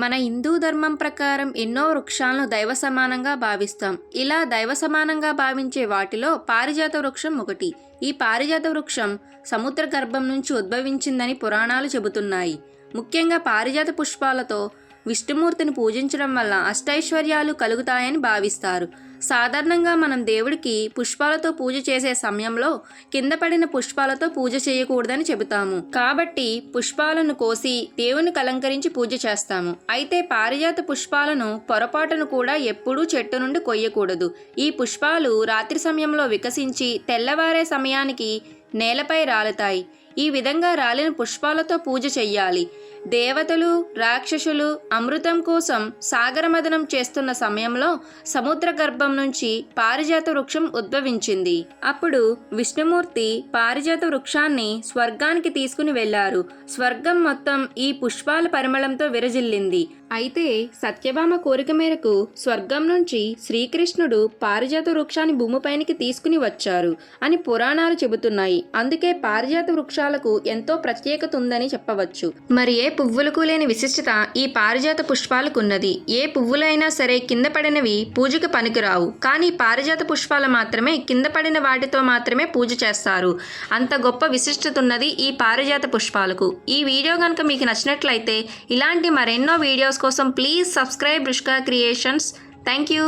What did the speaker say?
మన హిందూ ధర్మం ప్రకారం ఎన్నో వృక్షాలను దైవ సమానంగా భావిస్తాం. ఇలా దైవ సమానంగా భావించే వాటిలో పారిజాత వృక్షం ఒకటి. ఈ పారిజాత వృక్షం సముద్ర గర్భం నుంచి ఉద్భవించిందని పురాణాలు చెబుతున్నాయి. ముఖ్యంగా పారిజాత పుష్పాలతో విష్ణుమూర్తిని పూజించడం వల్ల అష్టైశ్వర్యాలు కలుగుతాయని భావిస్తారు. సాధారణంగా మనం దేవుడికి పుష్పాలతో పూజ చేసే సమయంలో కింద పడిన పుష్పాలతో పూజ చేయకూడదని చెబుతాము. కాబట్టి పుష్పాలను కోసి దేవునికి అలంకరించి పూజ చేస్తాము. అయితే పారిజాత పుష్పాలను పొరపాటును కూడా ఎప్పుడూ చెట్టు నుండి కొయ్యకూడదు. ఈ పుష్పాలు రాత్రి సమయంలో వికసించి తెల్లవారే సమయానికి నేలపై రాలుతాయి. ఈ విధంగా రాలిన పుష్పాలతో పూజ చెయ్యాలి. దేవతలు, రాక్షసులు అమృతం కోసం సాగరమదనం చేస్తున్న సమయంలో సముద్ర గర్భం నుంచి పారిజాత వృక్షం ఉద్భవించింది. అప్పుడు విష్ణుమూర్తి పారిజాత వృక్షాన్ని స్వర్గానికి తీసుకుని వెళ్లారు. స్వర్గం మొత్తం ఈ పుష్పాల పరిమళంతో విరజిల్లింది. అయితే సత్యభామ కోరిక మేరకు స్వర్గం నుంచి శ్రీకృష్ణుడు పారిజాత వృక్షాన్ని భూమిపైనికి తీసుకుని వచ్చారు అని పురాణాలు చెబుతున్నాయి. అందుకే పారిజాత వృక్షాలకు ఎంతో ప్రత్యేకత ఉందని చెప్పవచ్చు. మరి ఏ పువ్వులకు లేని విశిష్టత ఈ పారిజాత పుష్పాలకు ఉన్నది. ఏ పువ్వులైనా సరే కింద పడినవి పూజకు పనికిరావు. కానీ పారిజాత పుష్పాలు మాత్రమే కింద పడిన వాటితో మాత్రమే పూజ చేస్తారు. అంత గొప్ప విశిష్టత ఉన్నది ఈ పారిజాత పుష్పాలకు. ఈ వీడియో కనుక మీకు నచ్చినట్లయితే ఇలాంటి మరెన్నో వీడియోస్ కోసం please subscribe Rushika creations. Thank you.